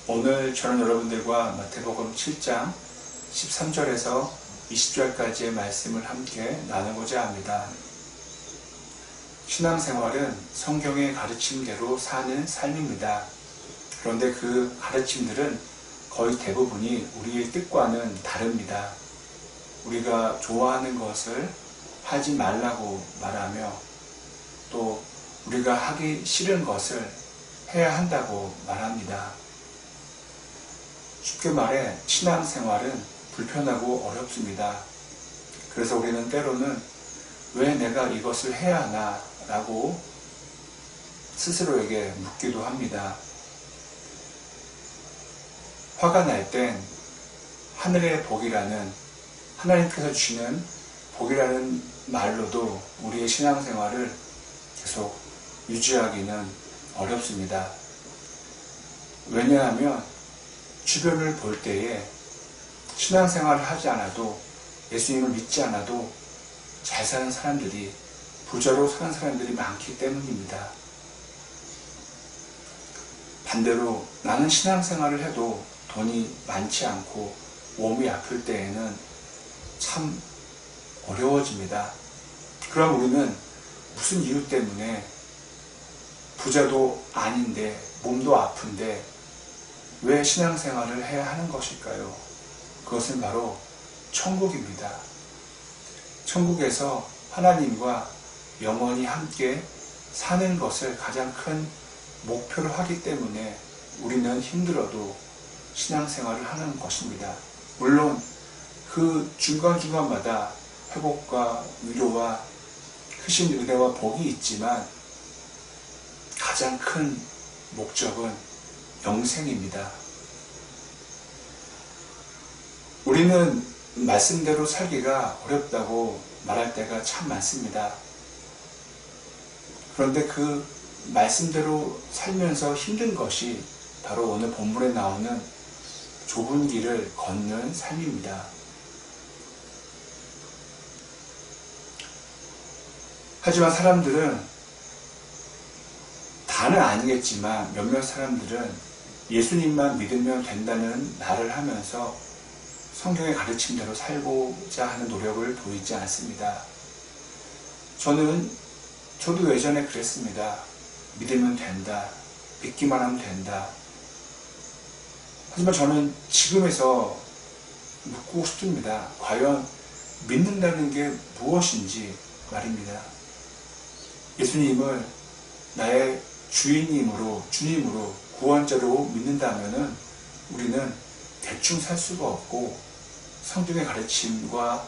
오늘 저는 여러분들과 마태복음 7장 13절에서 20절까지의 말씀을 함께 나누고자 합니다. 신앙생활은 성경의 가르침대로 사는 삶입니다. 그런데 그 가르침들은 거의 대부분이 우리의 뜻과는 다릅니다. 우리가 좋아하는 것을 하지 말라고 말하며 또 우리가 하기 싫은 것을 해야 한다고 말합니다. 쉽게 말해 신앙생활은 불편하고 어렵습니다. 그래서 우리는 때로는 왜 내가 이것을 해야 하나 라고 스스로에게 묻기도 합니다. 화가 날 땐 하늘의 복이라는, 하나님께서 주시는 복이라는 말로도 우리의 신앙생활을 계속 유지하기는 어렵습니다. 왜냐하면 주변을 볼 때에 신앙생활을 하지 않아도, 예수님을 믿지 않아도 잘 사는 사람들이, 부자로 사는 사람들이 많기 때문입니다. 반대로 나는 신앙생활을 해도 돈이 많지 않고 몸이 아플 때에는 참 어려워집니다. 그럼 우리는 무슨 이유 때문에 부자도 아닌데 몸도 아픈데 왜 신앙생활을 해야 하는 것일까요? 그것은 바로 천국입니다. 천국에서 하나님과 영원히 함께 사는 것을 가장 큰 목표로 하기 때문에 우리는 힘들어도 신앙생활을 하는 것입니다. 물론 그 중간중간마다 회복과 위로와 크신 은혜와 복이 있지만 가장 큰 목적은 영생입니다. 우리는 말씀대로 살기가 어렵다고 말할 때가 참 많습니다. 그런데 그 말씀대로 살면서 힘든 것이 바로 오늘 본문에 나오는 좁은 길을 걷는 삶입니다. 하지만 사람들은, 다는 아니겠지만 몇몇 사람들은 예수님만 믿으면 된다는 말을 하면서 성경의 가르침대로 살고자 하는 노력을 보이지 않습니다. 저도 예전에 그랬습니다. 믿으면 된다. 믿기만 하면 된다. 하지만 저는 지금에서 묻고 싶습니다. 과연 믿는다는 게 무엇인지 말입니다. 예수님을 나의 주님으로 구원자로 믿는다면은 우리는 대충 살 수가 없고 성경의 가르침과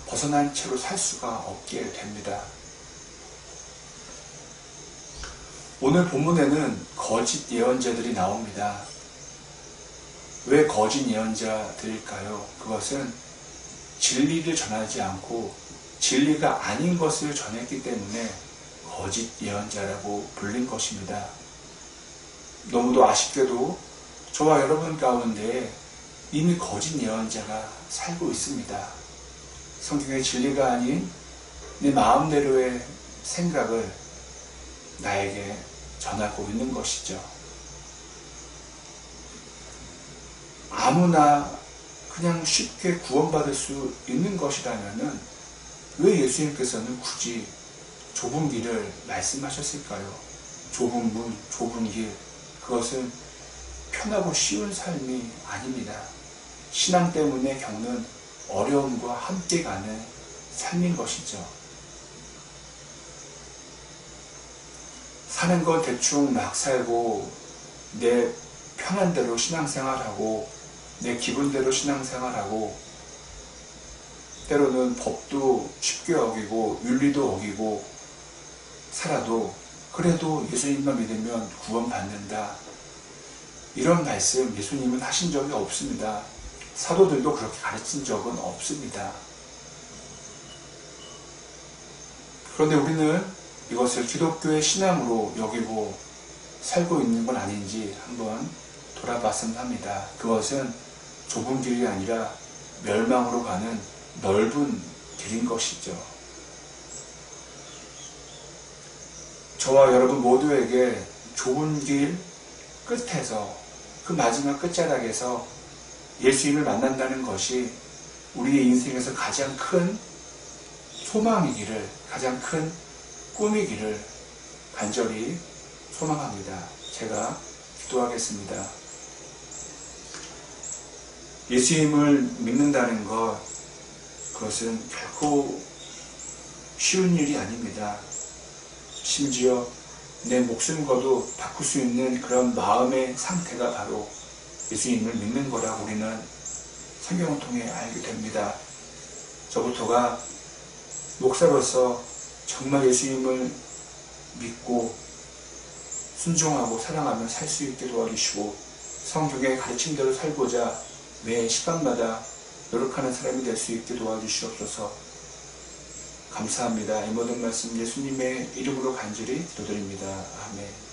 벗어난 채로 살 수가 없게 됩니다. 오늘 본문에는 거짓 예언자들이 나옵니다. 왜 거짓 예언자들일까요? 그것은 진리를 전하지 않고 진리가 아닌 것을 전했기 때문에 거짓 예언자라고 불린 것입니다. 너무도 아쉽게도 저와 여러분 가운데 이미 거짓 예언자가 살고 있습니다. 성경의 진리가 아닌 내 마음대로의 생각을 나에게 전하고 있는 것이죠. 아무나 그냥 쉽게 구원받을 수 있는 것이라면 왜 예수님께서는 굳이 좁은 길을 말씀하셨을까요? 좁은 문, 좁은 길, 그것은 편하고 쉬운 삶이 아닙니다. 신앙 때문에 겪는 어려움과 함께 가는 삶인 것이죠. 사는 건 대충 막 살고 내 편한 대로 신앙생활하고 내 기분대로 신앙생활하고 때로는 법도 쉽게 어기고 윤리도 어기고 살아도 그래도 예수님만 믿으면 구원받는다. 이런 말씀 예수님은 하신 적이 없습니다. 사도들도 그렇게 가르친 적은 없습니다. 그런데 우리는 이것을 기독교의 신앙으로 여기고 살고 있는 건 아닌지 한번 돌아봤으면 합니다. 그것은 좁은 길이 아니라 멸망으로 가는 넓은 길인 것이죠. 저와 여러분 모두에게 좁은 길 끝에서 그 마지막 끝자락에서 예수님을 만난다는 것이 우리의 인생에서 가장 큰 소망이기를, 가장 큰 꿈이기를 간절히 소망합니다. 제가 기도하겠습니다. 예수님을 믿는다는 것, 그것은 결코 쉬운 일이 아닙니다. 심지어 내 목숨과도 바꿀 수 있는 그런 마음의 상태가 바로 예수님을 믿는 거라고 우리는 성경을 통해 알게 됩니다. 저부터가 목사로서 정말 예수님을 믿고 순종하고 사랑하며 살 수 있게 도와주시고 성경의 가르침대로 살고자 매 시간마다 노력하는 사람이 될 수 있게 도와주시옵소서. 감사합니다. 이 모든 말씀 예수님의 이름으로 간절히 기도드립니다. 아멘.